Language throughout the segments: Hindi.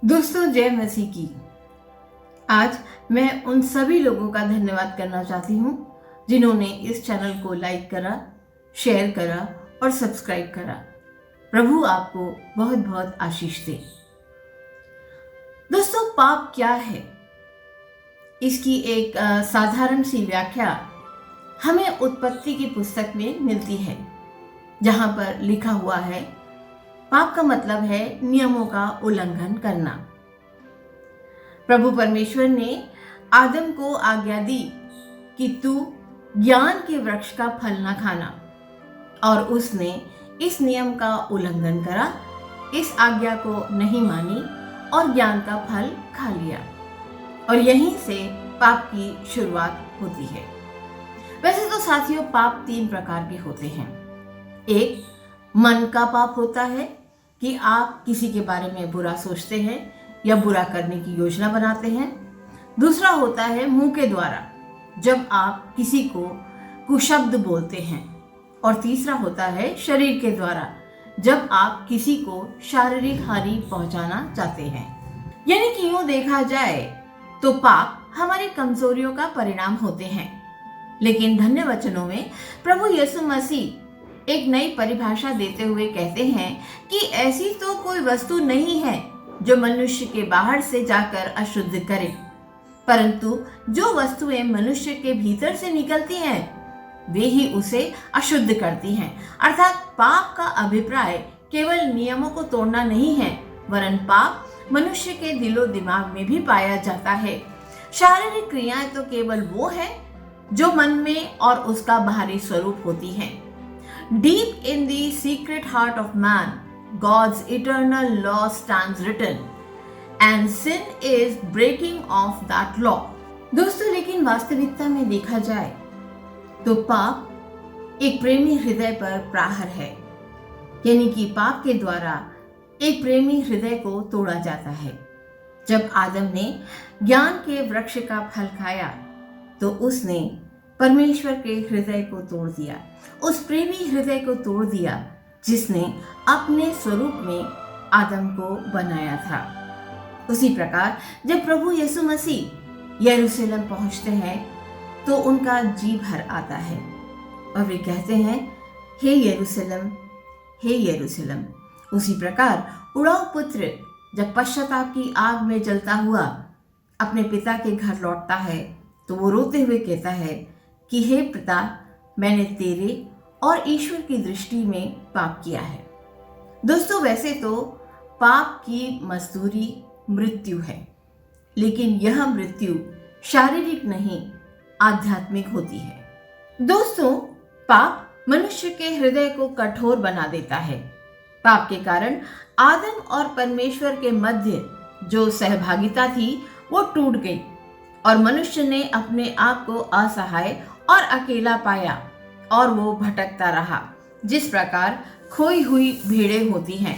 दोस्तों, जय मसीह की। आज मैं उन सभी लोगों का धन्यवाद करना चाहती हूँ जिन्होंने इस चैनल को लाइक करा, शेयर करा और सब्सक्राइब करा। प्रभु आपको बहुत बहुत आशीष दे। दोस्तों, पाप क्या है? इसकी एक साधारण सी व्याख्या हमें उत्पत्ति की पुस्तक में मिलती है, जहां पर लिखा हुआ है, पाप का मतलब है नियमों का उल्लंघन करना। प्रभु परमेश्वर ने आदम को आज्ञा दी कि तू ज्ञान के वृक्ष का फल न खाना, और उसने इस नियम का उल्लंघन करा, इस आज्ञा को नहीं मानी और ज्ञान का फल खा लिया, और यहीं से पाप की शुरुआत होती है। वैसे तो साथियों, पाप 3 प्रकार के होते हैं। एक मन का पाप होता है कि आप किसी के बारे में बुरा सोचते हैं या बुरा करने की योजना बनाते हैं। दूसरा होता है मुंह के द्वारा, जब आप किसी को कुशब्द बोलते हैं। और तीसरा होता है शरीर के द्वारा, जब आप किसी को शारीरिक हानि पहुंचाना चाहते हैं। यानी कि यूं देखा जाए तो पाप हमारी कमजोरियों का परिणाम होते हैं। लेकिन धन्य वचनों में प्रभु यीशु मसीह एक नई परिभाषा देते हुए कहते हैं कि ऐसी तो कोई वस्तु नहीं है जो मनुष्य के बाहर से जाकर अशुद्ध करे, परंतु जो वस्तुएं मनुष्य के भीतर से निकलती हैं वे ही उसे अशुद्ध करती हैं। अर्थात पाप का अभिप्राय केवल नियमों को तोड़ना नहीं है, वरन पाप मनुष्य के दिलो दिमाग में भी पाया जाता है। शारीरिक क्रियाएं तो केवल वो है जो मन में और उसका बाहरी स्वरूप होती हैं। Deep in the secret heart of man, God's eternal law stands written, and sin is breaking of that law. दोस्तों, लेकिन वास्तविकता में देखा जाए तो पाप एक प्रेमी हृदय पर प्रहार है। यानी कि पाप के द्वारा एक प्रेमी हृदय को तोड़ा जाता है। जब आदम ने ज्ञान के वृक्ष का फल खाया तो उसने परमेश्वर के हृदय को तोड़ दिया, उस प्रेमी हृदय को तोड़ दिया जिसने अपने स्वरूप में आदम को बनाया था। उसी प्रकार जब प्रभु यीशु मसीह यरूशलेम पहुंचते हैं तो उनका जी भर आता है और वे कहते हैं, हे यरूशलेम, हे यरूशलेम। उसी प्रकार उड़ाऊ पुत्र जब पश्चाताप की आग में जलता हुआ अपने पिता के घर लौटता है तो वो रोते हुए कहता है कि हे पिता, मैंने तेरे और ईश्वर की दृष्टि में पाप किया है। दोस्तों, वैसे तो पाप की मजदूरी मृत्यु है, लेकिन यह मृत्यु शारीरिक नहीं आध्यात्मिक होती है। दोस्तों, पाप मनुष्य के हृदय को कठोर बना देता है। पाप के कारण आदम और परमेश्वर के मध्य जो सहभागिता थी वो टूट गई और मनुष्य ने अपने आप को असहाय और अकेला पाया और वो भटकता रहा, जिस प्रकार खोई हुई भेड़ें होती हैं।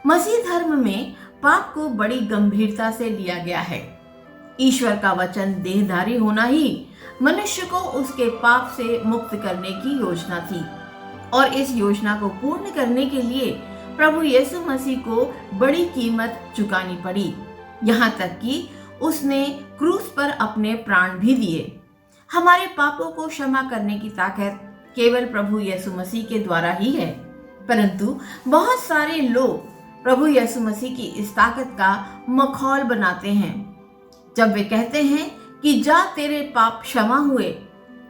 मसीह धर्म में पाप को बड़ी गंभीरता से लिया गया है। ईश्वर का वचन देहधारी होना ही मनुष्य को उसके पाप से मुक्त करने की योजना थी, और इस योजना को पूर्ण करने के लिए प्रभु यीशु मसीह को बड़ी कीमत चुकानी पड़ी। यहाँ तक कि उसने क्रूस पर अपने प्राण भी दिए। हमारे पापों को क्षमा करने की ताकत केवल प्रभु यीशु मसीह के द्वारा ही है, परंतु बहुत सारे लोग प्रभु यीशु मसीह की इस ताकत का मखौल बनाते हैं। जब वे कहते हैं कि जा तेरे पाप क्षमा हुए,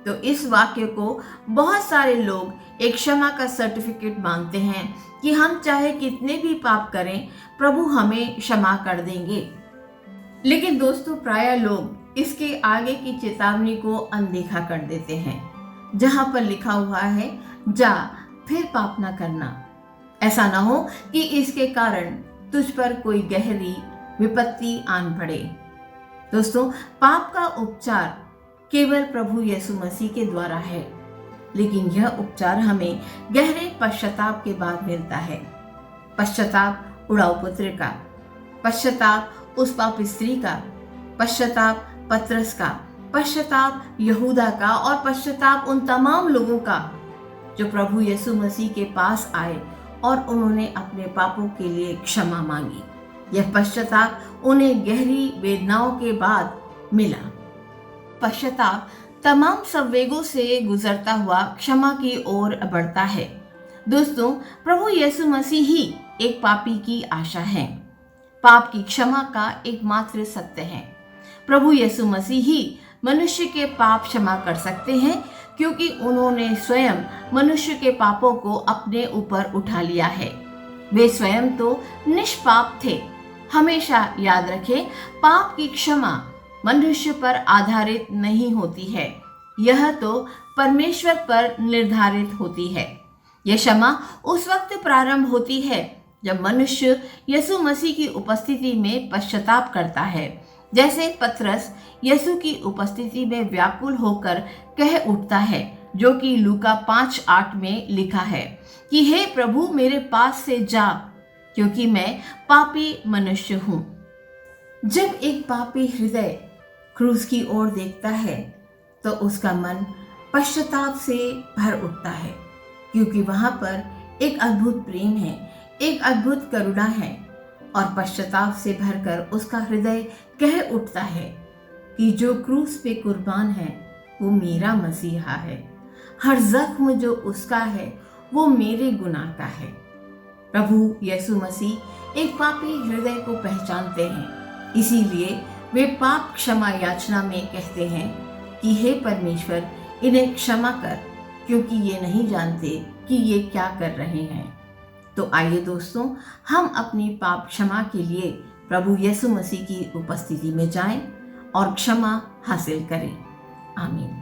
तो इस वाक्य को बहुत सारे लोग एक क्षमा का सर्टिफिकेट मांगते हैं कि हम चाहे कितने भी पाप करें, प्रभु हमें क्षमा कर देंगे। लेकिन दोस्तों, प्रायः लोग इसके आगे की चेतावनी को अनदेखा कर देते हैं, जहां पर लिखा हुआ है, जा फिर पाप ना करना। ऐसा ना हो कि इसके कारण तुझ पर कोई गहरी विपत्ति आन पड़े। दोस्तों, पाप का उपचार केवल प्रभु यीशु मसीह के द्वारा है, लेकिन यह उपचार हमें गहरे पश्चाताप के बाद मिलता है। पश्चाताप उड़ाऊ पुत्र का, पश्चाताप उस पापी स्त्री का, पश्चाताप पतरस का, पश्चाताप यहूदा का, और पश्चाताप उन तमाम लोगों का जो प्रभु यीशु मसीह के पास आए और उन्होंने अपने पापों के लिए क्षमा मांगी। यह पश्चाताप उन्हें गहरी वेदनाओं के बाद मिला। पश्चाताप तमाम संवेगों से गुजरता हुआ क्षमा की ओर बढ़ता है। दोस्तों, प्रभु यीशु मसीह ही एक पापी की आशा है, पाप की क्षमा का एकमात्र सत्य है। प्रभु यीशु मसीह ही मनुष्य के पाप क्षमा कर सकते हैं, क्योंकि उन्होंने स्वयं मनुष्य के पापों को अपने ऊपर उठा लिया है। वे स्वयं तो निष्पाप थे। हमेशा याद रखें, पाप की क्षमा मनुष्य पर आधारित नहीं होती है, यह तो परमेश्वर पर निर्धारित होती है। यह क्षमा उस वक्त प्रारंभ होती है जब मनुष्य यीशु मसीह की उपस्थिति में पश्चाताप करता है, जैसे पतरस यीशु की उपस्थिति में व्याकुल होकर कह उठता है, जो कि लूका 5:8 में लिखा है कि हे प्रभु, मेरे पास से जा, क्योंकि मैं पापी मनुष्य हूँ। जब एक पापी हृदय क्रूस की ओर देखता है तो उसका मन पश्चाताप से भर उठता है, क्योंकि वहां पर एक अद्भुत प्रेम है, एक अद्भुत करुणा है, और पश्चाताप से भरकर उसका हृदय कह उठता है कि जो क्रूस पे कुर्बान है वो मेरा मसीहा है। हर जख्म जो उसका है वो मेरे गुनाह का है। प्रभु यीशु मसीह एक पापी हृदय को पहचानते हैं, इसीलिए वे पाप क्षमा याचना में कहते हैं कि हे परमेश्वर, इन्हें क्षमा कर, क्योंकि ये नहीं जानते कि ये क्या कर रहे हैं। तो आइए दोस्तों, हम अपनी पाप क्षमा के लिए प्रभु यीशु मसीह की उपस्थिति में जाएं और क्षमा हासिल करें। आमीन।